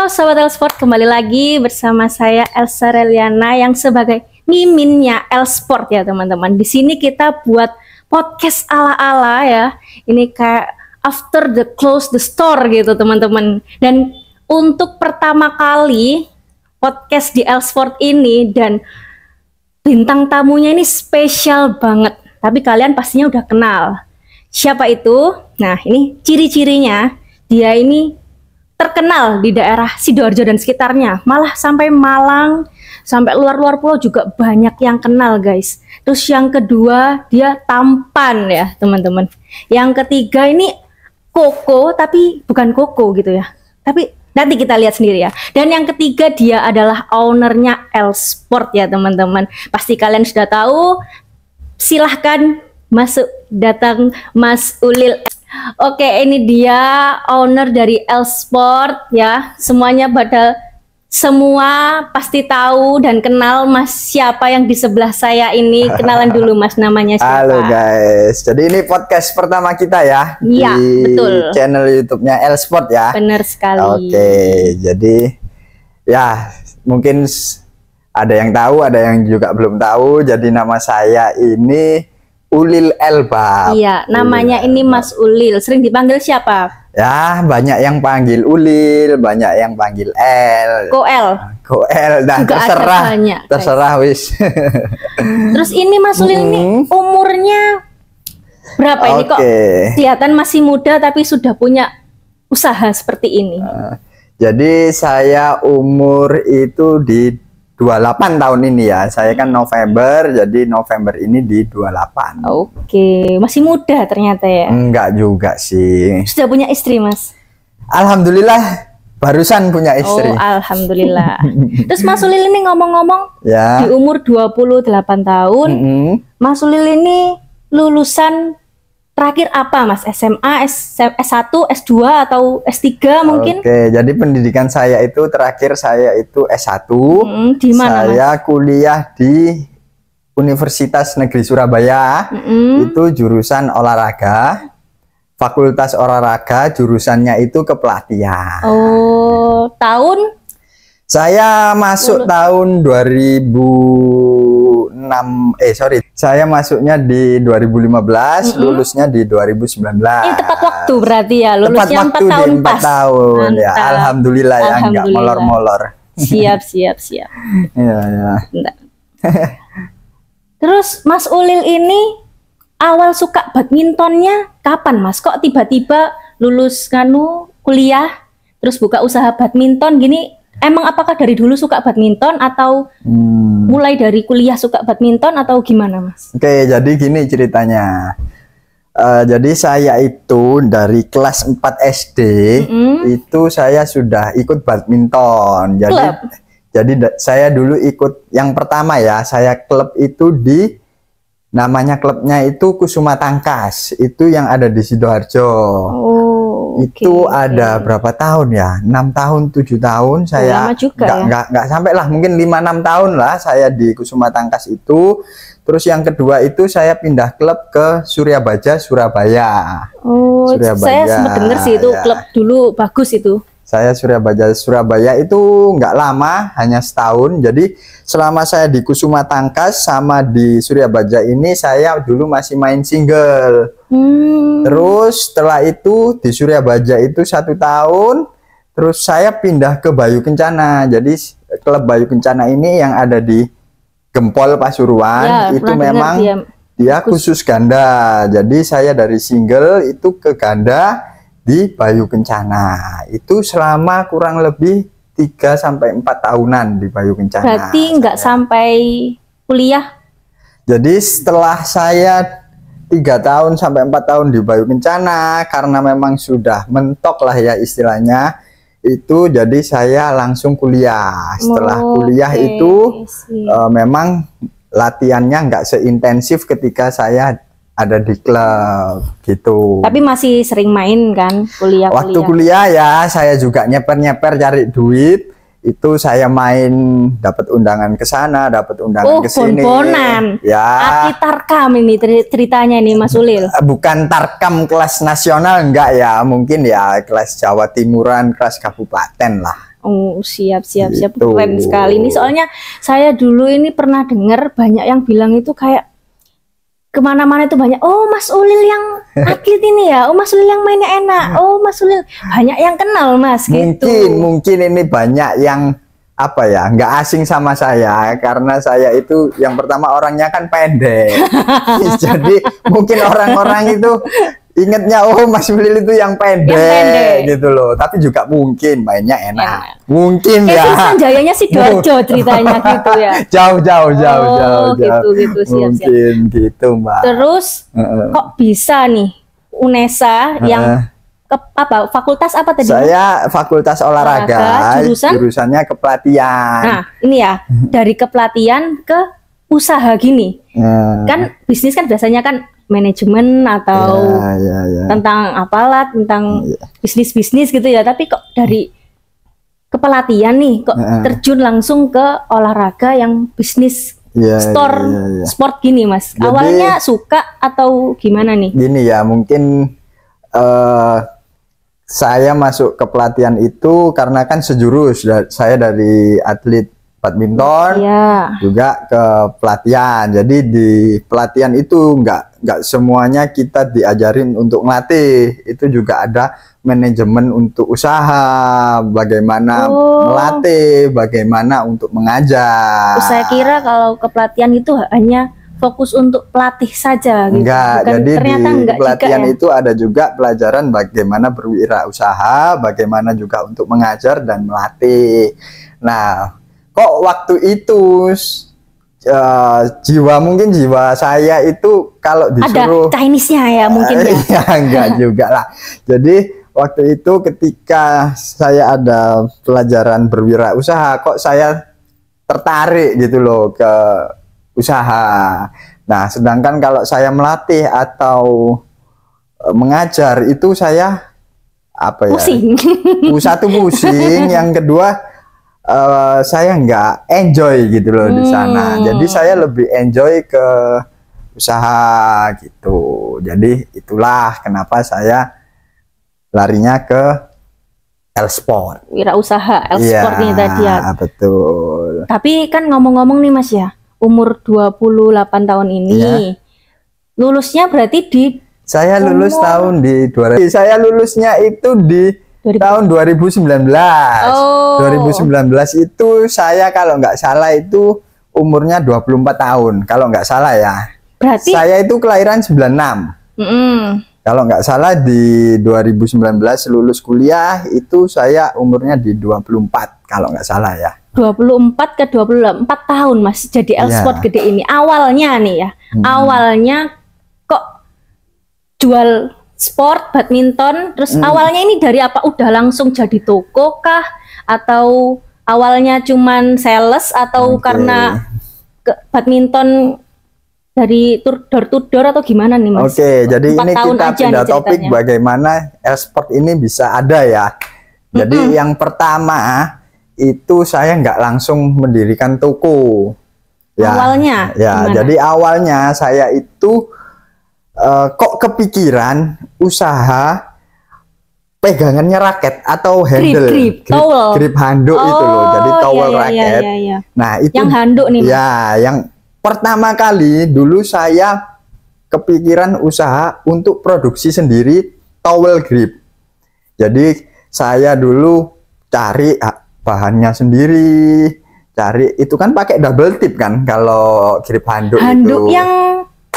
Halo Sobat Elsport, kembali lagi bersama saya Elsa Reliana yang sebagai miminnya Elsport ya teman-teman. Di sini kita buat podcast ala-ala ya. Ini kayak after the close the store gitu teman-teman. Dan untuk pertama kali podcast di Elsport ini dan bintang tamunya ini spesial banget. Tapi kalian pastinya udah kenal. Siapa itu? Nah, ini ciri-cirinya. Dia ini terkenal di daerah Sidoarjo dan sekitarnya, malah sampai Malang, sampai luar-luar pulau juga banyak yang kenal guys. Terus yang kedua dia tampan ya teman-teman. Yang ketiga ini Koko, tapi bukan Koko gitu ya, tapi nanti kita lihat sendiri ya. Dan yang ketiga dia adalah ownernya Elsport ya teman-teman. Pasti kalian sudah tahu. Silahkan masuk, datang Mas Ulil. Oke, ini dia owner dari Elsport ya. Semuanya semua pasti tahu dan kenal Mas siapa yang di sebelah saya ini. Kenalan dulu Mas, namanya siapa? Halo guys, jadi ini podcast pertama kita ya. Iya, di betul. Channel YouTube-nya Elsport ya. Benar sekali. Oke, jadi ya mungkin ada yang tahu, ada yang juga belum tahu. Jadi nama saya ini Ulil Elbab. Iya, namanya Ulil ini Elbab. Mas Ulil. Sering dipanggil siapa? Ya, banyak yang panggil Ulil, banyak yang panggil El. Koel. Koel, dah Juga ada terserah. banyak, Terserah wis. Terus ini Mas Ulil ini umurnya berapa ini kok? Kelihatan masih muda tapi sudah punya usaha seperti ini. Jadi saya umur itu di 28 tahun ini ya. Saya kan November, jadi November ini di 28. Oke, masih muda ternyata ya. Enggak juga sih. Sudah punya istri, Mas? Alhamdulillah barusan punya istri. Oh, alhamdulillah. Terus Mas Ulil ini ngomong-ngomong Ya. di umur 28 tahun, Mas Ulil ini lulusan terakhir apa, Mas? SMA, S1, S2 atau S3 mungkin? Oke, jadi pendidikan saya itu terakhir saya itu S1. Di mana, Saya kuliah di Universitas Negeri Surabaya. Itu jurusan olahraga. Fakultas olahraga, jurusannya itu kepelatihan. Oh, tahun? Saya masuk tahun 2006. Saya masuknya di 2015, lulusnya di 2019. Ini tepat waktu berarti ya, lulusnya 4 tahun pas. 4 tahun ya. Mantap. Alhamdulillah ya, enggak Alhamdulillah. molor-molor. Siap. Iya, ya. Bentar. Terus Mas Ulil ini awal suka badmintonnya kapan, Mas? Kok tiba-tiba lulus kuliah terus buka usaha badminton gini? Emang apakah dari dulu suka badminton atau mulai dari kuliah suka badminton atau gimana, Mas? Oke, jadi gini ceritanya. Jadi saya itu dari kelas 4 SD itu saya sudah ikut badminton. Jadi saya dulu ikut yang pertama ya, saya klub itu namanya klubnya itu Kusuma Tangkas. Itu yang ada di Sidoarjo. Itu ada berapa tahun ya? 6 tahun, 7 tahun saya. Lama juga nggak sampai lah, mungkin 5-6 tahun lah saya di Kusuma Tangkas itu. Terus yang kedua itu saya pindah klub ke Suryabaja, Surabaya. Oh, Surabaya, saya sempat dengar sih itu ya. klub dulu bagus itu. Saya Surabaya itu nggak lama, hanya setahun. Jadi selama saya di Kusuma Tangkas sama di Suryabaja ini saya dulu masih main single. Terus setelah itu di Suryabaja itu 1 tahun. Terus saya pindah ke Bayu Kencana. Jadi klub Bayu Kencana ini yang ada di Gempol Pasuruan Ya, itu memang dia khusus ganda. Jadi saya dari single itu ke ganda di Bayu Kencana. Itu selama kurang lebih 3-4 tahunan di Bayu Kencana. Berarti nggak sampai kuliah? Jadi setelah saya 3 tahun sampai 4 tahun di Bayu Kencana, karena memang sudah mentok lah ya istilahnya, itu jadi saya langsung kuliah. Setelah kuliah itu memang latihannya nggak seintensif ketika saya ada di klub gitu. Tapi masih sering main kan kuliah? Waktu kuliah ya saya juga nyeper-nyeper cari duit. Itu saya main, dapat undangan ke sana, dapat undangan ke sini. Bon-bonan. Ya. Atlet Tarkam ini ceritanya nih Mas Ulil. Bukan Tarkam kelas nasional enggak ya, mungkin ya kelas Jawa Timuran, kelas kabupaten lah. Oh, siap. Gitu. Keren sekali. Ini soalnya saya dulu ini pernah dengar banyak yang bilang itu kayak kemana-mana itu banyak. Oh, Mas Ulil yang atlet ini ya. Oh, Mas Ulil yang mainnya enak. Oh, Mas Ulil banyak yang kenal Mas. Gitu. Mungkin ini banyak yang apa ya, nggak asing sama saya karena saya itu yang pertama orangnya kan pendek. Jadi mungkin orang-orang itu ingetnya oh Mas Ulil itu yang pendek gitu loh, tapi juga mungkin mainnya enak. Mungkin ya. Itu Jayanya Sidoarjo ceritanya gitu ya. Jauh. Gitu siap. Mungkin gitu, Mbak. Terus kok bisa nih UNESA yang apa fakultas apa tadi? Saya fakultas olahraga, jurusannya kepelatihan. Nah, ini ya, dari kepelatihan ke usaha gini. Kan bisnis kan biasanya kan manajemen atau tentang apalah, tentang bisnis gitu ya, tapi kok dari kepelatihan nih kok terjun langsung ke olahraga yang bisnis sport gini Mas. Jadi, awalnya suka atau gimana nih? Gini ya, mungkin saya masuk ke pelatihan itu karena kan sejurus, saya dari atlet badminton juga ke pelatihan. Jadi di pelatihan itu nggak semuanya kita diajarin untuk ngelatih, itu juga ada manajemen untuk usaha, bagaimana melatih, bagaimana untuk mengajar. Saya kira kalau ke pelatihan itu hanya fokus untuk pelatih saja gitu. Enggak, jadi di pelatihan itu ada juga pelajaran bagaimana berwirausaha, bagaimana juga untuk mengajar dan melatih. Nah, kok waktu itu jiwa saya itu kalau disuruh ada Chinese-nya ya mungkin ya. Ya enggak juga lah. Jadi waktu itu ketika saya ada pelajaran berwirausaha, kok saya tertarik gitu loh ke usaha. Nah, sedangkan kalau saya melatih atau mengajar itu saya apa ya? Pusing. Satu pusing, yang kedua saya nggak enjoy gitu loh di sana. Jadi saya lebih enjoy ke usaha gitu. Jadi itulah kenapa saya larinya ke L-Sport. Wirausaha L-Sport ini tadi ya. Betul. Tapi kan ngomong-ngomong nih Mas ya, umur 28 tahun ini lulusnya berarti di saya lulus tahun di 2000. Saya lulusnya itu di tahun 2019. 2019 itu saya kalau nggak salah itu umurnya 24 tahun. Kalau nggak salah ya. Berarti saya itu kelahiran 96. Kalau nggak salah di 2019 lulus kuliah itu saya umurnya di 24 kalau nggak salah ya. 24 ke 24 tahun Mas jadi L-Sport gede ini. Awalnya nih ya. Awalnya kok jual sport badminton terus awalnya ini dari apa? Udah langsung jadi toko kah atau awalnya cuman sales atau karena badminton dari door to door atau gimana nih Mas? Jadi ini kita pindah topik bagaimana L-Sport ini bisa ada ya. Jadi yang pertama itu saya nggak langsung mendirikan toko ya. Awalnya ya gimana? Jadi awalnya saya itu kok kepikiran usaha pegangannya raket atau handle grip handuk itu loh, jadi towel raket. Nah itu yang handuk nih ya Mas. Yang pertama kali dulu saya kepikiran usaha untuk produksi sendiri towel grip. Jadi saya dulu cari bahannya sendiri, cari itu kan pakai double tip kan kalau grip handuk itu. Yang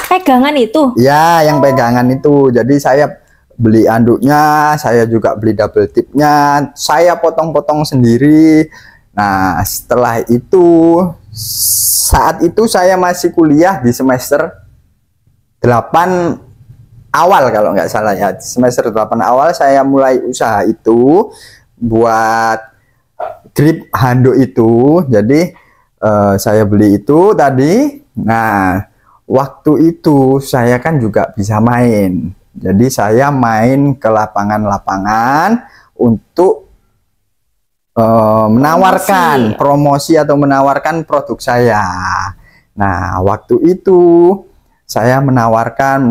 pegangan itu? Ya, yang pegangan itu. Jadi saya beli handuknya, saya juga beli double tipnya, saya potong-potong sendiri. Nah, setelah itu saat itu saya masih kuliah di semester 8 awal kalau nggak salah ya. Semester 8 awal saya mulai usaha itu buat grip handuk itu. Jadi saya beli itu tadi. Nah, waktu itu saya kan juga bisa main. Jadi saya main ke lapangan-lapangan untuk menawarkan promosi atau menawarkan produk saya. Nah, waktu itu saya menawarkan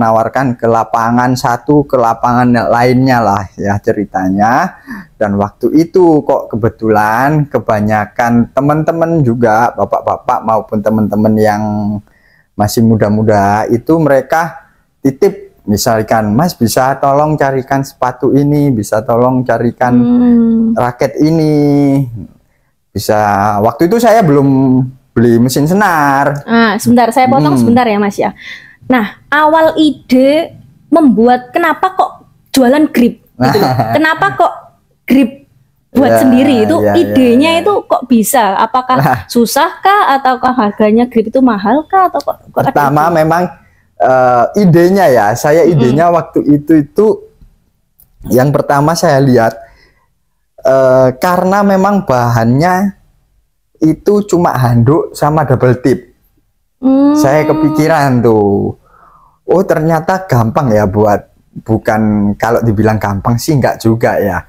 ke lapangan satu, ke lapangan lainnya lah ya ceritanya. Dan waktu itu kok kebetulan kebanyakan teman-teman juga, bapak-bapak maupun teman-teman yang masih muda-muda itu mereka titip, misalkan Mas bisa tolong carikan sepatu ini, bisa tolong carikan raket ini. Bisa, waktu itu saya belum beli mesin senar. Sebentar saya potong sebentar ya Mas ya. Nah, awal ide membuat kenapa kok jualan grip gitu loh. Kenapa kok grip buat sendiri itu idenya itu kok bisa? Apakah susah kah ataukah harganya grip itu mahal kah atau kok pertama memang idenya ya. Saya idenya waktu itu yang pertama saya lihat karena memang bahannya itu cuma handuk sama double tip. Saya kepikiran tuh, oh ternyata gampang ya bukan kalau dibilang gampang sih enggak juga ya.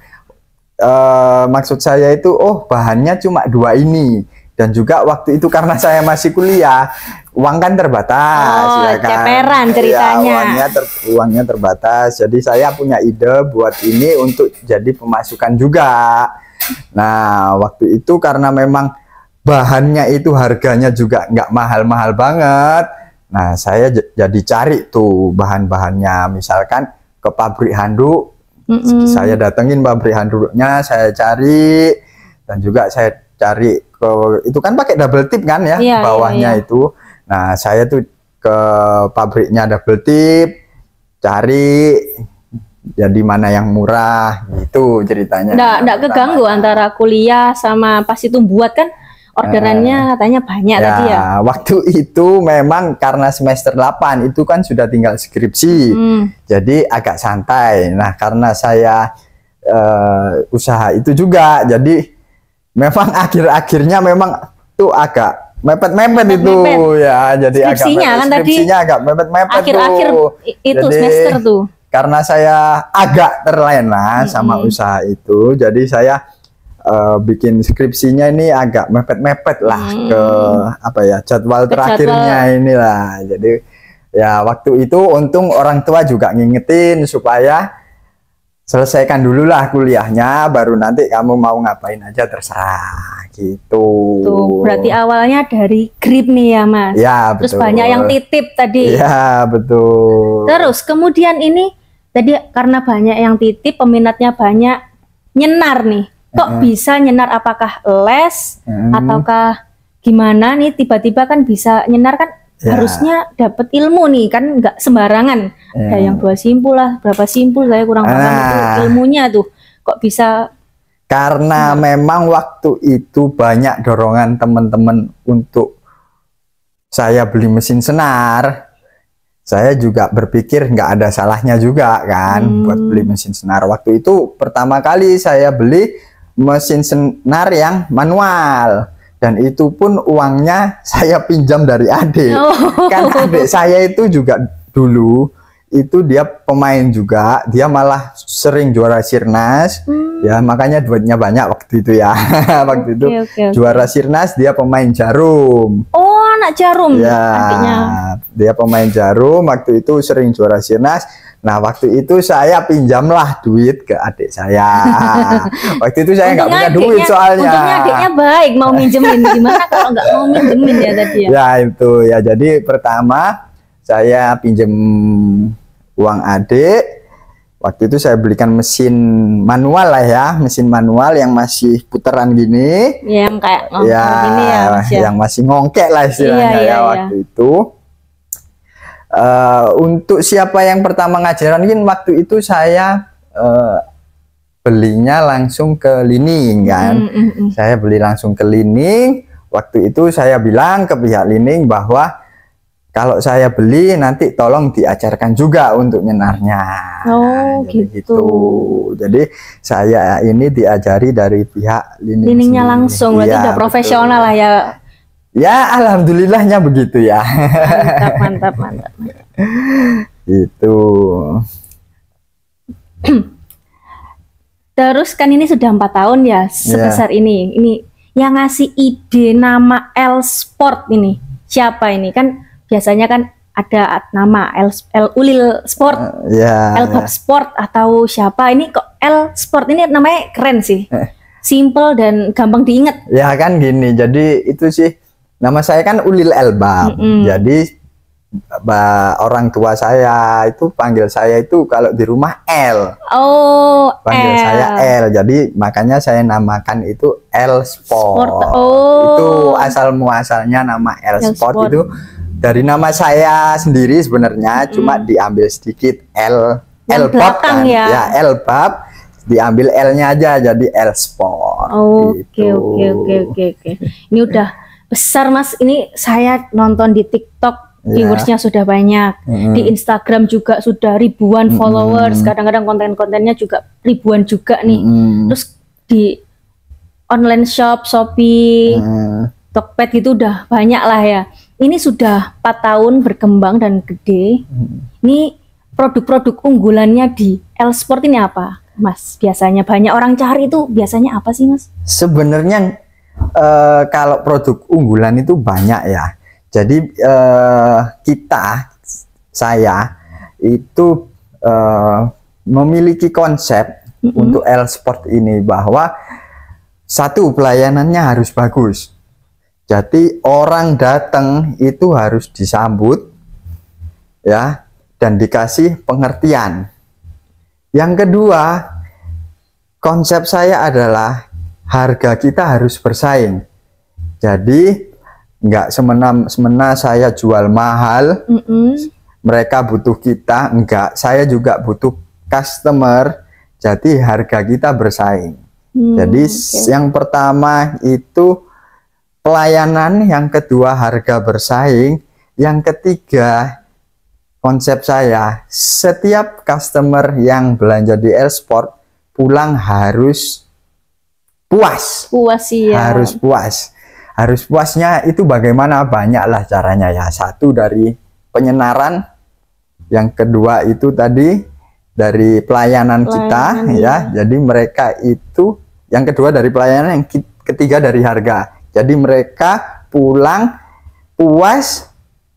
Maksud saya itu, oh bahannya cuma dua ini. Dan juga waktu itu karena saya masih kuliah, uang kan terbatas. Ya kan? Ceperan ceritanya. Ya, uangnya terbatas, jadi saya punya ide buat ini untuk jadi pemasukan juga. Nah waktu itu karena memang bahannya itu harganya juga nggak mahal-mahal banget. Nah saya jadi cari tuh bahan-bahannya, misalkan ke pabrik handuk, saya datengin pabrik handuknya, saya cari, dan juga saya cari ke itu kan pakai double tip kan ya, bawahnya itu. Nah saya tuh ke pabriknya double tip, cari jadi mana yang murah gitu ceritanya. Nggak keganggu antara kuliah sama pas itu buat kan? Orderannya katanya banyak tadi ya. Waktu itu memang karena semester 8 itu kan sudah tinggal skripsi. Jadi agak santai. Nah, karena saya usaha itu juga, jadi memang akhir-akhirnya memang tuh agak mepet-mepet itu ya. Jadi skripsinya agak kan skripsinya tadi agak mepet-mepet akhir-akhir itu jadi, semester tuh. Karena saya agak terlena sama usaha itu, jadi saya bikin skripsinya ini agak mepet-mepet lah ke apa ya, jadwal terakhirnya inilah. Jadi ya waktu itu untung orang tua juga ngingetin supaya selesaikan dulu lah kuliahnya, baru nanti kamu mau ngapain aja terserah gitu. Tuh, berarti awalnya dari grip nih ya Mas. Ya, terus betul. Banyak yang titip tadi. Ya betul. Terus kemudian ini tadi karena banyak yang titip, peminatnya banyak, nyenar nih. Kok bisa nyenar? Apakah les ataukah gimana nih tiba-tiba kan bisa nyenar kan? Harusnya dapat ilmu nih kan, nggak sembarangan. Ada yang 2 simpul lah, berapa simpul saya kurang paham itu ilmunya tuh. Kok bisa? Karena memang waktu itu banyak dorongan teman-teman untuk saya beli mesin senar. Saya juga berpikir nggak ada salahnya juga kan buat beli mesin senar. Waktu itu pertama kali saya beli mesin senar yang manual, dan itu pun uangnya saya pinjam dari adik. Kan adik saya itu juga dulu itu dia pemain juga, dia malah sering juara Sirnas. Ya makanya duitnya banyak waktu itu ya. Waktu itu juara Sirnas, dia pemain Jarum. Oh anak Jarum ya, adiknya. Dia pemain Jarum, waktu itu sering juara Sirnas. Nah waktu itu saya pinjamlah duit ke adik saya. Waktu itu saya nggak punya duit soalnya. Untungnya adiknya baik mau minjemin, gimana kalau nggak mau minjemin ya tadi ya. Ya itu ya, jadi pertama saya pinjem uang adik. Waktu itu saya belikan mesin manual lah ya, mesin manual yang masih putaran gini. Yang kayak gini ya, yang masih ngongkek lah istilahnya waktu itu. Untuk siapa yang pertama ngajarin, waktu itu saya belinya langsung ke Lining kan. Saya beli langsung ke Lining. Waktu itu saya bilang ke pihak Lining bahwa kalau saya beli nanti tolong diajarkan juga untuk nyenarnya. Oh gitu. Jadi saya ini diajari dari pihak Liningnya langsung, berarti udah profesional lah ya. Ya alhamdulillahnya begitu ya. Mantap. Itu. Terus kan ini sudah 4 tahun ya sebesar ini. Ini yang ngasih ide nama L Sport ini siapa ini? Kan biasanya kan ada nama L Ulil Sport, Ya, L Sport atau siapa ini kok L Sport ini namanya keren sih, simple dan gampang diingat. ya kan gini, jadi itu sih nama saya kan Ulil Elbab. Jadi orang tua saya itu panggil saya itu kalau di rumah L. Oh, panggil L. saya L. Jadi makanya saya namakan itu L Sport. Oh. Itu asal muasalnya nama L Sport Sport. itu dari nama saya sendiri sebenarnya, cuma diambil sedikit L Elbab kan. Ya, Elbab diambil L-nya aja jadi L Sport. Oke. Ini udah besar Mas. Ini saya nonton di TikTok. Viewersnya sudah banyak, di Instagram juga sudah ribuan followers, kadang-kadang konten-kontennya juga ribuan juga nih. Terus di online shop, Shopee, Tokped gitu udah banyak lah ya. Ini sudah 4 tahun berkembang dan gede. Ini produk-produk unggulannya di L Sport ini apa, Mas? Biasanya banyak orang cari itu biasanya apa sih, Mas? Sebenarnya kalau produk unggulan itu banyak ya. Jadi saya itu memiliki konsep untuk L Sport ini, bahwa satu, pelayanannya harus bagus. Jadi orang datang itu harus disambut ya, dan dikasih pengertian. Yang kedua, konsep saya adalah harga kita harus bersaing. Jadi nggak semena-mena saya jual mahal, mereka butuh kita, enggak, saya juga butuh customer, jadi harga kita bersaing. Jadi yang pertama itu pelayanan, yang kedua harga bersaing, yang ketiga konsep saya, setiap customer yang belanja di L Sport pulang harus puas. Harus puas. Harus puasnya itu bagaimana? Banyaklah caranya ya. Satu dari penyenaran, yang kedua itu tadi dari pelayanan kita ya. Jadi mereka itu, yang kedua dari pelayanan, yang ketiga dari harga. Jadi mereka pulang puas,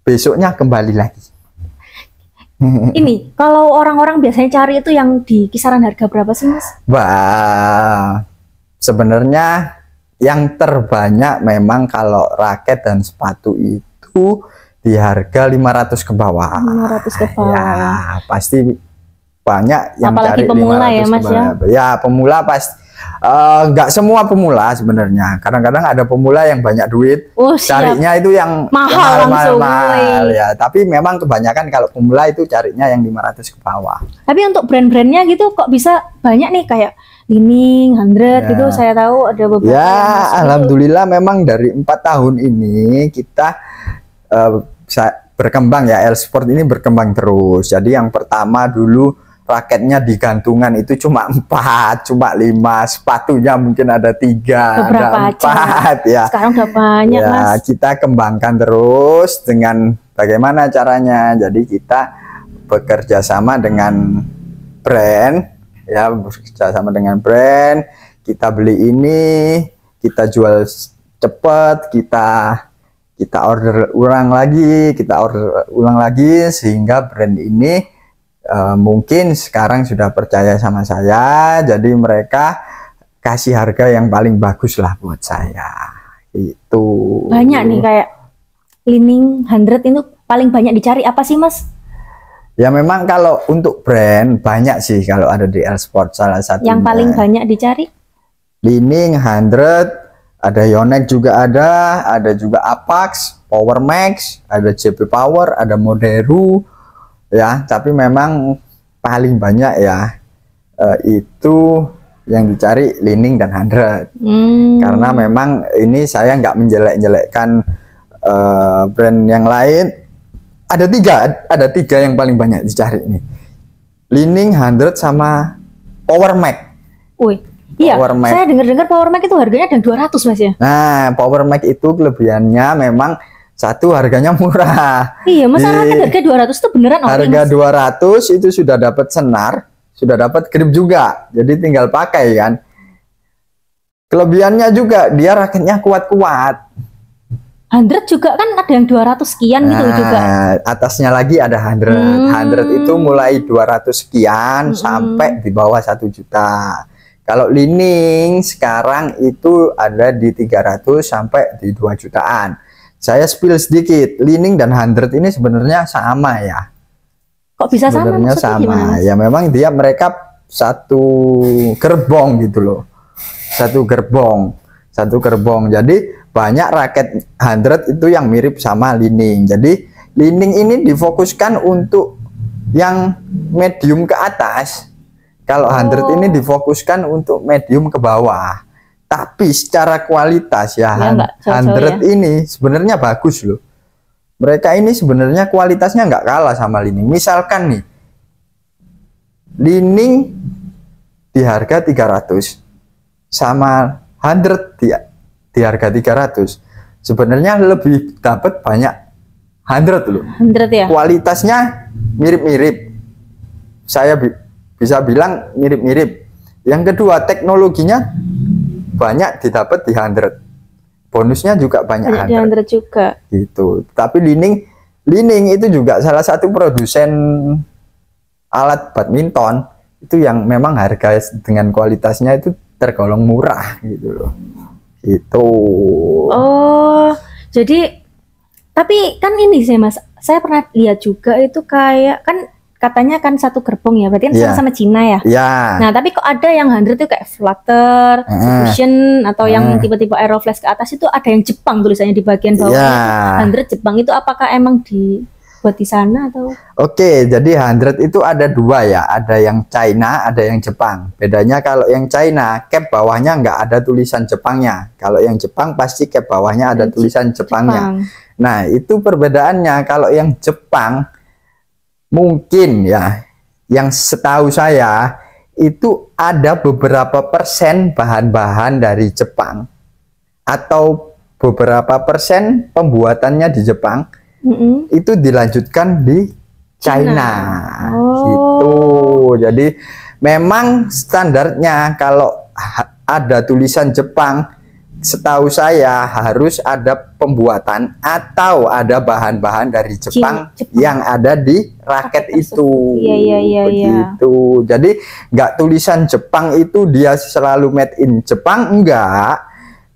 besoknya kembali lagi. Ini kalau orang-orang biasanya cari itu yang di kisaran harga berapa sih, Mas? Wah, sebenarnya yang terbanyak memang kalau raket dan sepatu itu di harga 500 ke bawah. 500 ke bawah. Ya, pasti banyak yang apalagi cari pemula 500 ya, Mas ya. Ya, pemula pasti nggak semua pemula sebenarnya. Kadang-kadang ada pemula yang banyak duit, carinya itu yang mahal, ya. Tapi memang kebanyakan kalau pemula itu carinya yang 500 ke bawah. Tapi untuk brand-brandnya gitu kok bisa banyak nih, kayak Li-Ning, 100 gitu, saya tahu ada beberapa. Ya, alhamdulillah memang dari 4 tahun ini kita berkembang ya, L Sport ini berkembang terus. Jadi yang pertama dulu raketnya di gantungan itu cuma 4, cuma 5, sepatunya mungkin ada 3, ada 4 ya. Sekarang udah banyak, ya, Mas. Kita kembangkan terus dengan bagaimana caranya. Jadi kita bekerja sama dengan brand. Ya, bekerja sama dengan brand, kita beli ini, kita jual cepat, kita order ulang lagi, sehingga brand ini mungkin sekarang sudah percaya sama saya, jadi mereka kasih harga yang paling bagus lah buat saya. Itu banyak nih, kayak Li-Ning 100 itu paling banyak dicari apa sih, Mas? Ya memang kalau untuk brand banyak sih kalau ada di L Sport, salah satu yang paling banyak dicari Li-Ning, 100, ada Yonex juga ada juga Apax, Power Max, ada JP Power, ada Moderu ya. Tapi memang paling banyak ya itu yang dicari Li-Ning dan 100. Karena memang ini saya nggak menjelek-jelekkan brand yang lain. Ada tiga yang paling banyak dicari nih. Li-Ning, 100 sama Power Max. Iya, saya dengar-dengar Power Max itu harganya ada 200, Mas ya. Nah, Power Max itu kelebihannya memang satu, harganya murah. Iya, masa raket harga 200 itu beneran harga 200 itu sudah dapat senar, sudah dapat grip juga. Jadi tinggal pakai kan. Kelebihannya juga dia raketnya kuat-kuat. 100 juga kan ada yang 200 sekian gitu juga. Atasnya lagi ada 100. 100 itu mulai 200 sekian sampai di bawah 1 juta. Kalau Li-Ning sekarang itu ada di 300 sampai di 2 jutaan. Saya spill sedikit, Li-Ning dan 100 ini sebenarnya sama ya. Kok bisa sebenarnya sama? Gimana? Ya memang mereka satu gerbong gitu loh. Satu gerbong. Jadi banyak raket 100 itu yang mirip sama Li-Ning. Jadi Li-Ning ini difokuskan untuk yang medium ke atas. Kalau 100 ini difokuskan untuk medium ke bawah. Tapi secara kualitas ya, 100 ini sebenarnya bagus loh. Mereka ini sebenarnya kualitasnya nggak kalah sama Li-Ning. Misalkan nih, Li-Ning di harga 300 sama 100 di harga 300, sebenarnya lebih dapat banyak 100 loh. 100 ya? Kualitasnya mirip-mirip. Saya bisa bilang mirip-mirip. Yang kedua, teknologinya banyak didapat di 100. Bonusnya juga banyak di 100 juga. Gitu. Tapi Li-Ning itu juga salah satu produsen alat badminton itu yang memang harga dengan kualitasnya itu tergolong murah gitu loh. Itu. Oh, jadi tapi kan ini sih Mas, saya pernah lihat juga itu kayak kan katanya kan satu gerbong ya, berarti kan sama-sama Cina ya. Iya. Nah, tapi kok ada yang 100 itu kayak Flutter, Fusion atau yang tipe-tipe Aeroflash ke atas itu ada yang Jepang tulisannya di bagian bawahnya. 100 Jepang itu apakah emang dibuat di sana atau? Oke, jadi 100 itu ada dua ya, ada yang China, ada yang Jepang. Bedanya kalau yang China, cap bawahnya nggak ada tulisan Jepangnya. Kalau yang Jepang pasti cap bawahnya ada tulisan Jepangnya. Nah, itu perbedaannya. Kalau yang Jepang mungkin ya, yang setahu saya itu ada beberapa persen bahan-bahan dari Jepang atau beberapa persen pembuatannya di Jepang itu dilanjutkan di China. Gitu. Jadi memang standarnya kalau ada tulisan Jepang, setahu saya harus ada pembuatan atau ada bahan-bahan dari Jepang yang ada di raket itu. Iya. Begitu. Jadi nggak tulisan Jepang itu dia selalu made in Jepang, enggak.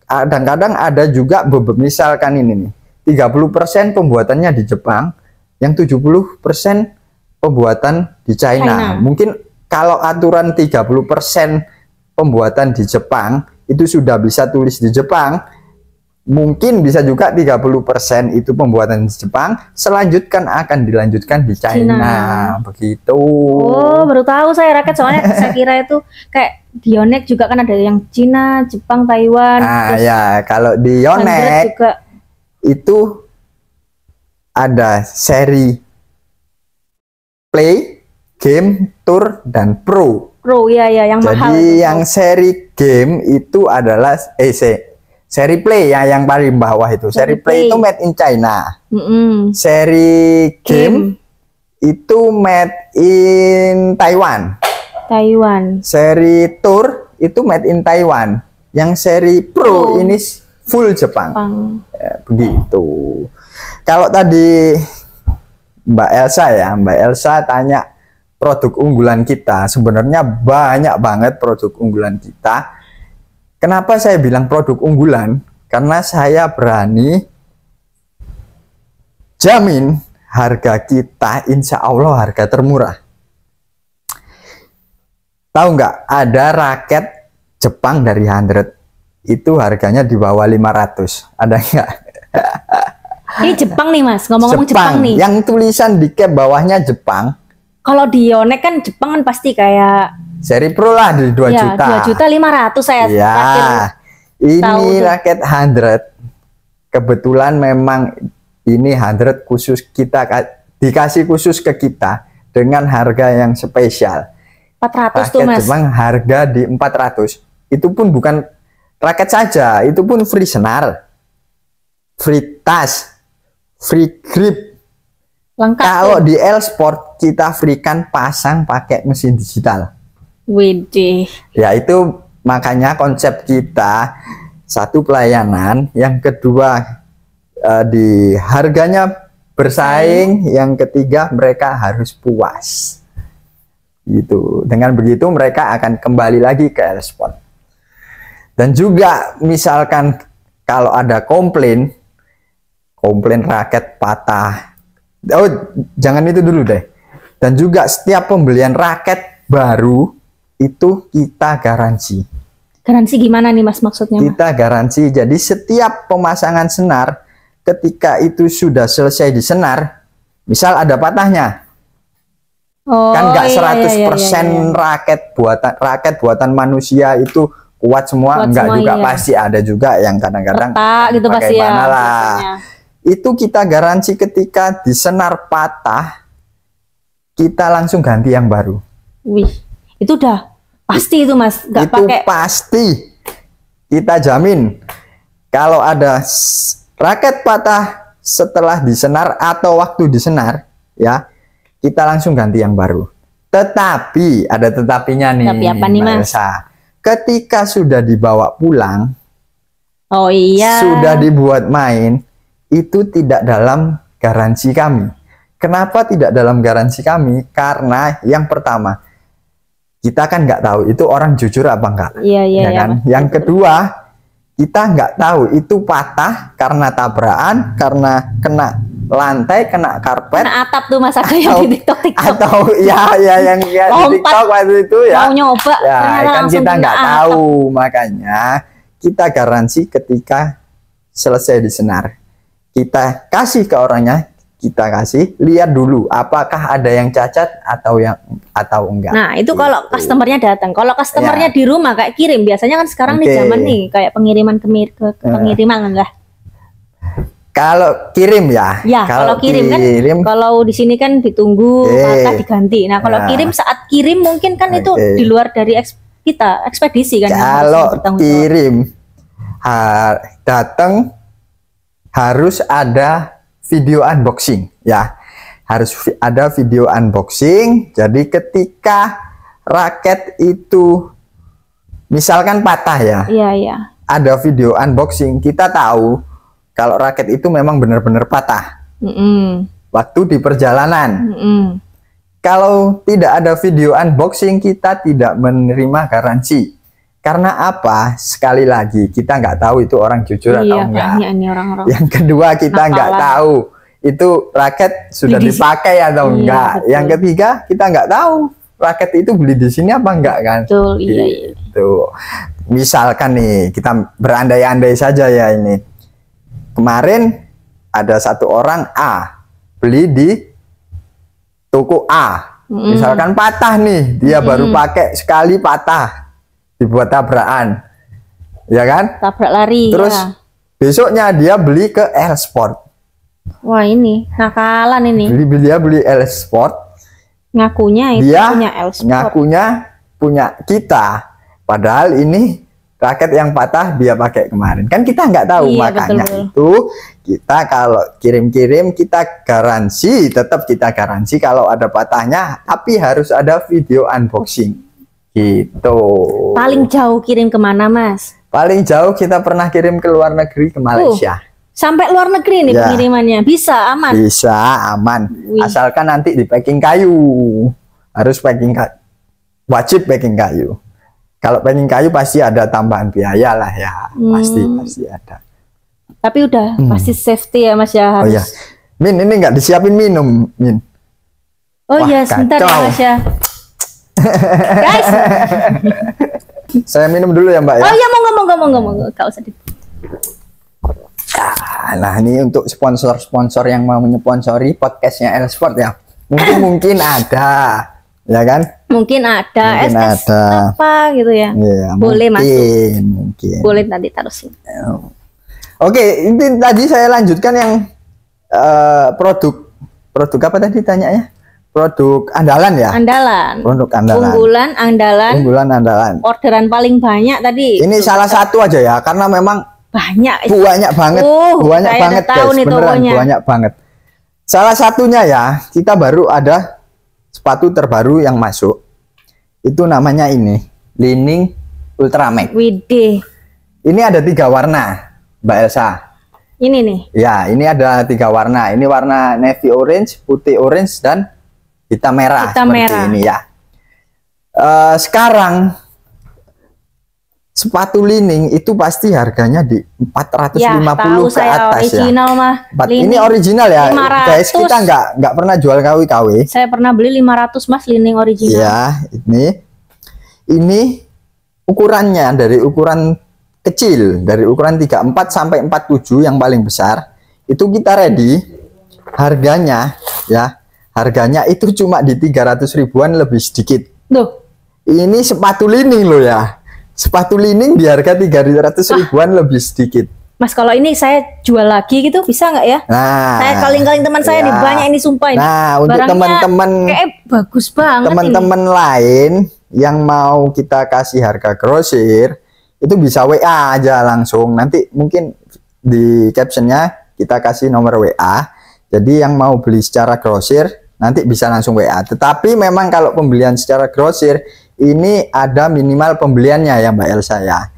Kadang-kadang ada juga misalkan ini nih, 30% pembuatannya di Jepang, yang 70% pembuatan di China. Mungkin kalau aturan 30% pembuatan di Jepang itu sudah bisa tulis di Jepang, mungkin bisa juga 30% itu pembuatan di Jepang, selanjutkan akan dilanjutkan di China. Begitu. Oh, baru tahu saya raket, soalnya saya kira itu kayak di Yonex juga kan ada yang Cina, Jepang, Taiwan. Nah ya, kalau di Yonex juga itu ada seri Play, Game, Tour, dan Pro. Ya yang jadi mahal. Jadi yang seri game itu adalah seri Play ya, yang paling bawah itu. Seri Play itu made in China. Seri game itu made in Taiwan. Seri Tour itu made in Taiwan. Yang seri Pro ini full Jepang. Ya, begitu. Kalau tadi Mbak Elsa tanya produk unggulan kita, sebenarnya banyak banget produk unggulan kita. Kenapa saya bilang produk unggulan? Karena saya berani jamin harga kita insya Allah harga termurah. Tahu nggak, ada raket Jepang dari 100 itu harganya di bawah 500. Ada nggak? Ini Jepang nih Mas, ngomong-ngomong Jepang nih. Yang tulisan di cap bawahnya Jepang. Kalau di Yonex kan Jepang kan pasti kayak seri Pro lah di 2 juta. 2.500.000 saya ya. Ini raket 100. Kebetulan memang ini 100 khusus kita dikasih khusus ke kita dengan harga yang spesial. 400 tuh Mas. Jepang harga di 400. Itu pun bukan raket saja, itu pun free senar, free tas, free grip. Lengkap. Kalau di L Sport kita freekan pasang pakai mesin digital. Widih. Ya itu makanya konsep kita, satu pelayanan, yang kedua di harganya bersaing, yang ketiga mereka harus puas. Gitu. Dengan begitu mereka akan kembali lagi ke Elsport. Dan juga misalkan kalau ada komplain raket patah, jangan itu dulu deh. Dan juga setiap pembelian raket baru itu kita garansi. Garansi gimana nih Mas maksudnya? Kita garansi, jadi setiap pemasangan senar ketika itu sudah selesai disenar, misal ada patahnya, kan nggak 100% raket buatan manusia itu kuat semua, enggak juga, pasti ada juga yang kadang-kadang gitu pasti ya. Lah. Itu kita garansi ketika disenar patah, kita langsung ganti yang baru. Wih, itu udah pasti itu Mas, nggak itu pakai. Pasti, kita jamin kalau ada raket patah setelah disenar atau waktu disenar, ya kita langsung ganti yang baru. Tetapi ada tetapinya nih. Tapi apa nih Mas? Ketika sudah dibawa pulang, sudah dibuat main, itu tidak dalam garansi kami. Kenapa tidak dalam garansi kami? Karena yang pertama, kita kan nggak tahu itu orang jujur apa enggak. Iya kan? Yang kedua, kita nggak tahu itu patah karena tabrakan, karena kena lantai, kena karpet, kena atap tuh Mas, yang di TikTok. Atau ya yang di TikTok waktu itu ya. Mau nyoba, ya kan kita nggak tahu, makanya kita garansi ketika selesai disenar. Kita kasih ke orangnya, kita kasih, lihat dulu apakah ada yang cacat atau enggak. Nah, itu kalau customernya datang. Kalau customernya di rumah kayak kirim, biasanya kan sekarang nih zaman nih kayak pengiriman ke pengiriman enggak? Kalau kirim ya. Kalau kirim kan, kalau di sini kan ditunggu, patah diganti. Nah, kalau kirim saat kirim mungkin kan itu di luar dari kita ekspedisi kan. Kalau kirim datang harus ada video unboxing ya. Harus ada video unboxing. Jadi ketika raket itu misalkan patah ya. Iya. Ada video unboxing, kita tahu kalau raket itu memang benar-benar patah. Waktu di perjalanan. Kalau tidak ada video unboxing, kita tidak menerima garansi. Karena apa? Sekali lagi, kita nggak tahu itu orang jujur atau enggak. Orang-orang. Yang kedua, kita nggak tahu itu raket sudah dipakai atau enggak. Betul. Yang ketiga, kita nggak tahu raket itu beli di sini apa enggak kan? Betul, iya. Gitu. Misalkan nih, kita berandai-andai saja ya ini. Kemarin ada satu orang A beli di toko A, misalkan patah nih, dia baru pakai sekali patah, dibuat tabrakan, ya kan? Tabrak lari. Terus besoknya dia beli ke Elsport. Wah ini nakalan ini. Dia beli Elsport. Ngakunya itu dia punya Elsport. Ngakunya punya kita, padahal ini raket yang patah dia pakai kemarin, kan kita nggak tahu. Makanya betul. Itu kita kalau kirim-kirim kita garansi, tetap kita garansi kalau ada patahnya, tapi harus ada video unboxing gitu. Paling jauh kirim kemana Mas? Paling jauh kita pernah kirim ke luar negeri, ke Malaysia. Sampai luar negeri nih pengirimannya, bisa aman? Bisa aman. Asalkan nanti di packing kayu, harus packing kayu, wajib packing kayu. Kalau packing kayu pasti ada tambahan biaya lah ya, pasti ada. Tapi udah pasti safety ya Mas ya. Harus. Oh ya, Min ini nggak disiapin minum, Min. Oh iya, sebentar ya Mas ya. Guys, saya minum dulu ya Mbak ya. Oh iya, monggo, nggak usah. Nah ini untuk sponsor-sponsor yang mau menyponsori podcastnya Elsport ya, mungkin ada. Ya kan? Mungkin ada apa gitu ya. Boleh mungkin. Boleh nanti taruhin. Oke, ini tadi saya lanjutkan yang produk apa tadi tanyanya? Produk andalan ya? Produk andalan. Unggulan andalan. Orderan paling banyak tadi. Ini salah satu aja ya, karena memang banyak banget. Banyak banget guys, beneran banyak banget. Salah satunya ya, kita baru ada sepatu terbaru yang masuk, itu namanya ini Li-Ning Ultra Max. Widih. Ini ada 3 warna Mbak Elsa. Ini nih. Ya, ini ada 3 warna. Ini warna navy orange, putih orange, dan hitam merah. Hitam seperti merah. ini ya. Sekarang sepatu lining itu pasti harganya di 450 Ya, tahu ke saya atas original ya. mah. Ini original ya, 500. guys. Kita nggak pernah jual KW-KW. Saya pernah beli 500 Mas lining original. Ya, ini ukurannya dari ukuran kecil, dari ukuran 34 sampai 47 yang paling besar. Itu kita ready. Harganya ya, harganya itu cuma di 300 ribuan lebih sedikit. Tuh. Ini sepatu lining loh ya. Sepatu lining di harga 300 ribuan lebih sedikit. Mas, kalau ini saya jual lagi gitu bisa nggak ya? Nah, Saya kaling-kaling teman saya nih banyak ini sumpah ini. Nah, untuk Barangnya teman-teman kayak bagus banget teman-teman lain yang mau kita kasih harga grosir, itu bisa WA aja langsung. Nanti mungkin di captionnya kita kasih nomor WA. Jadi yang mau beli secara grosir nanti bisa langsung WA. Tetapi memang kalau pembelian secara grosir ini ada minimal pembeliannya ya Mbak Elsa ya.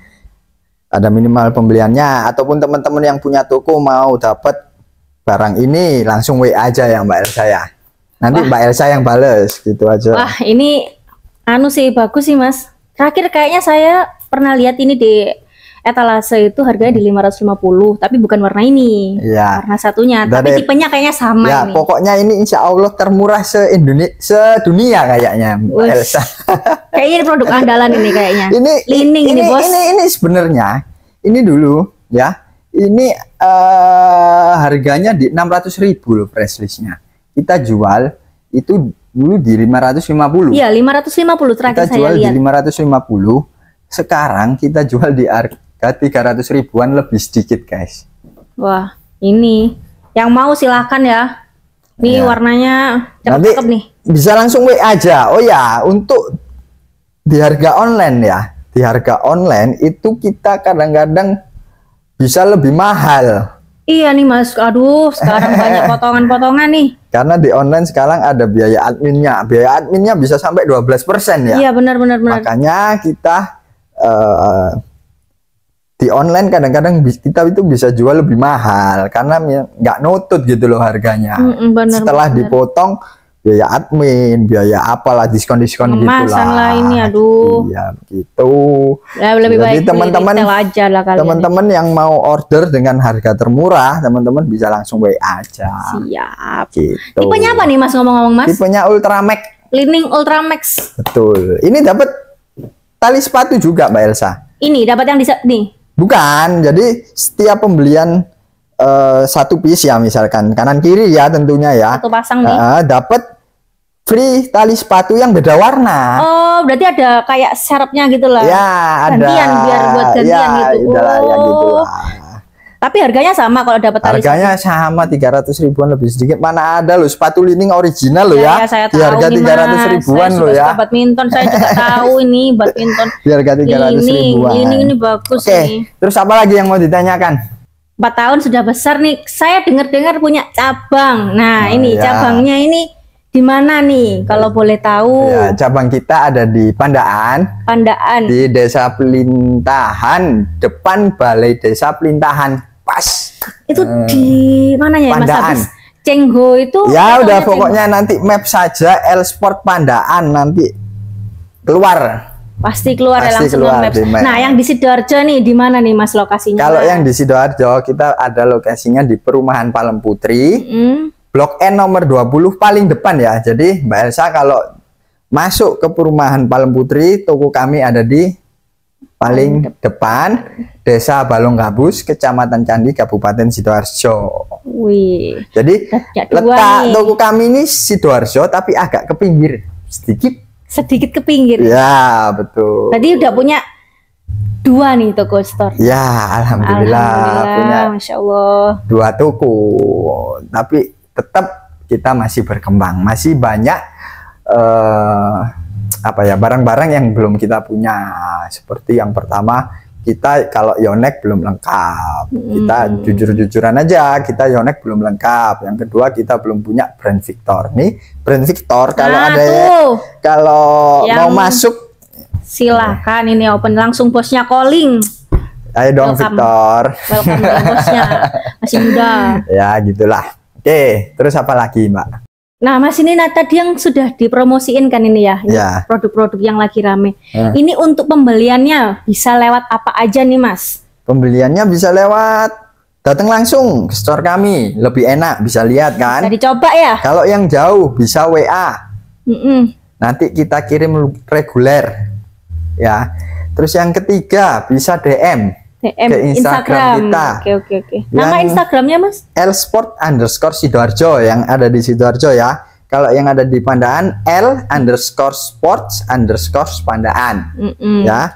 Ada minimal pembeliannya, ataupun teman-teman yang punya toko mau dapat barang ini langsung WA aja ya Mbak Elsa ya. Nanti Mbak Elsa yang bales gitu aja. Wah, ini anu sih bagus sih Mas. Terakhir kayaknya saya pernah lihat ini di etalase itu harganya di 550, tapi bukan warna ini. Iya. Warna satunya, tapi tipenya kayaknya sama ya, ini. pokoknya ini insya Allah termurah sedunia kayaknya Mbak Elsa. Kayaknya ini produk andalan ini kayaknya. Ini bos. Ini sebenarnya ini dulu ya. Ini harganya di 600.000 loh press listnya. Kita jual itu dulu di 550. Iya, 550 terakhir kita saya jual lihat. Di 550. Sekarang kita jual di harga 300 ribuan lebih sedikit, guys. Wah, ini yang mau silahkan ya. Ini warnanya cakep nih. Bisa langsung WA aja. Oh ya, untuk di harga online ya. Di harga online itu kita kadang-kadang bisa lebih mahal. Iya nih Mas. Aduh, sekarang banyak potongan-potongan nih. Karena di online sekarang ada biaya adminnya. Biaya adminnya bisa sampai 12% ya. Iya, benar. Makanya kita di online kadang-kadang kita itu bisa jual lebih mahal karena nggak nutut gitu loh harganya. Setelah dipotong biaya admin, biaya apalah, diskon-diskon gitu lah ini, aduh. Iya gitu. Ya, lebih baik teman-teman yang mau order dengan harga termurah, teman-teman bisa langsung WA aja. Siap. Gitu. Tipenya apa nih Mas, ngomong-ngomong Mas? Tipenya Ultramax. Lining Ultramax. Betul. Ini dapat tali sepatu juga Mbak Elsa. Ini dapat yang nih. Bukan, jadi setiap pembelian satu piece ya, misalkan kanan kiri ya tentunya ya. Satu pasang nih. Dapat free tali sepatu yang beda warna. Oh, berarti ada kayak serepnya gitu lah. Ya, gantian, ada. Biar buat gantian ya, gitu. Ya, gitu lah. Tapi harganya sama kalau dapat tali. Harganya sama 300 ribuan lebih sedikit. Mana ada loh sepatu lining original loh ya. Saya di harga 300 ribuan loh ya. Badminton saya juga tahu ini badminton. Di harga 300 ribuan. Ini bagus nih. Terus apa lagi yang mau ditanyakan? 4 tahun sudah besar nih. Saya dengar-dengar punya cabang. Nah, ini cabangnya ini di mana nih? Kalau boleh tahu. Ya, cabang kita ada di Pandaan. Di Desa Pelintahan, depan Balai Desa Pelintahan. Pas. Itu di mana ya Mas? Habis Cengho itu. Ya udah pokoknya nanti map saja L Sport Pandaan nanti keluar. Pasti keluar ya langsung map. Nah, yang di Sidoarjo nih di mana nih Mas lokasinya? Kalau yang di Sidoarjo kita ada lokasinya di Perumahan Palem Putri. Blok N nomor 20 paling depan ya. Jadi Mbak Elsa kalau masuk ke Perumahan Palem Putri, toko kami ada di paling depan, Desa Balonggabus, Kecamatan Candi, Kabupaten Sidoarjo. Wih. Jadi letak toko kami ini Sidoarjo tapi agak ke pinggir sedikit ke pinggir. Ya, betul. Tadi udah punya 2 nih toko store. Ya, alhamdulillah punya Masya Allah 2 toko. Tapi tetap kita masih berkembang, masih banyak barang-barang yang belum kita punya. Seperti yang pertama, kita kalau Yonex belum lengkap. Kita jujur-jujuran aja, kita Yonex belum lengkap. Yang kedua, kita belum punya brand Victor. Nih, brand Victor kalau mau masuk silahkan ini open langsung bosnya calling. Ayo dong Victor. Welcome ya bosnya. Masih muda. Ya gitulah. Oke, terus apa lagi Mbak? Nah Mas, ini tadi yang sudah dipromosiin kan ini ya, produk-produk yang lagi rame. Ini untuk pembeliannya bisa lewat apa aja nih Mas? Pembeliannya bisa lewat datang langsung ke store kami, lebih enak, bisa lihat kan? Bisa dicoba ya? Kalau yang jauh bisa WA. Nanti kita kirim reguler. Ya. Terus yang ketiga bisa DM ke Instagram kita. Oke. Nama Instagramnya Mas? L_Sport_Sidoarjo yang ada di Sidoarjo ya. Kalau yang ada di Pandaan L_Sports_Pandaan ya.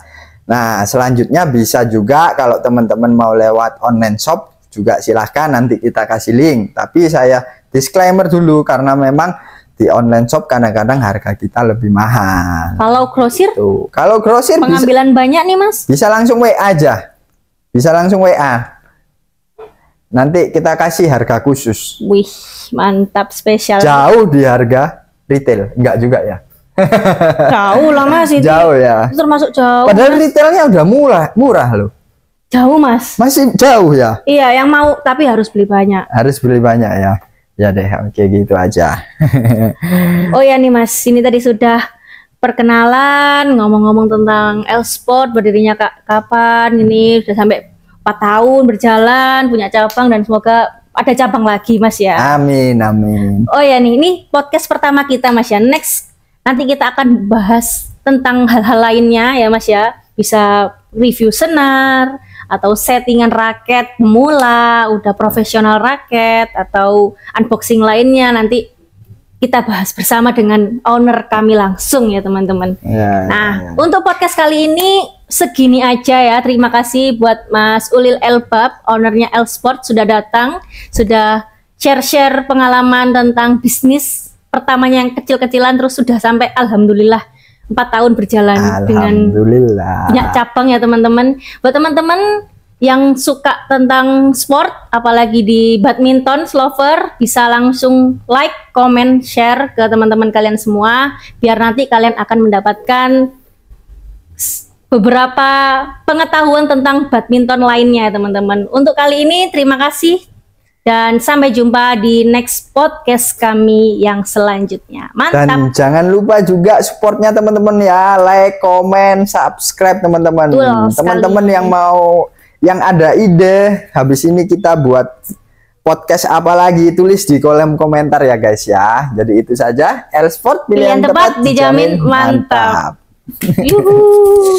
Nah selanjutnya bisa juga kalau teman-teman mau lewat online shop juga silahkan, nanti kita kasih link. Tapi saya disclaimer dulu karena memang di online shop kadang-kadang harga kita lebih mahal. Kalau grosir? Kalau grosir pengambilan banyak nih Mas? Bisa langsung WA aja. Bisa langsung WA. Nanti kita kasih harga khusus. Wih, mantap, spesial. Jauh di harga retail, enggak juga ya? Jauh lah Mas ini. Jauh ya. Termasuk jauh. Padahal Mas, retailnya udah murah loh. Jauh Mas. Masih jauh ya? Iya, yang mau tapi harus beli banyak. Harus beli banyak ya. Ya deh, oke gitu aja. Oh ya nih Mas, ini tadi sudah perkenalan, ngomong-ngomong tentang L_Sport, berdirinya kapan, ini sudah sampai 4 tahun berjalan, punya cabang, dan semoga ada cabang lagi Mas ya. Amin. Oh ya nih, ini podcast pertama kita Mas ya. Next, nanti kita akan bahas tentang hal-hal lainnya ya Mas ya. Bisa review senar, atau settingan raket pemula, udah profesional raket, atau unboxing lainnya, nanti kita bahas bersama dengan owner kami langsung ya teman-teman. Nah, untuk podcast kali ini segini aja ya. Terima kasih buat Mas Ulil Elbab, ownernya L_Sport, sudah datang, sudah share-share pengalaman tentang bisnis pertamanya yang kecil-kecilan, terus sudah sampai alhamdulillah 4 tahun berjalan dengan banyak cabang ya teman-teman. Buat teman-teman yang suka tentang sport, apalagi di badminton, lover, bisa langsung like, comment, share ke teman-teman kalian semua, biar nanti kalian akan mendapatkan beberapa pengetahuan tentang badminton lainnya teman-teman. Untuk kali ini terima kasih dan sampai jumpa di next podcast kami yang selanjutnya. Mantap. Dan jangan lupa juga supportnya teman-teman ya, like, comment, subscribe teman-teman. Teman-teman yang ada ide habis ini kita buat podcast apa lagi, tulis di kolom komentar ya guys ya. Jadi itu saja, L_Sport pilihan tepat dijamin mantap. Yuhu.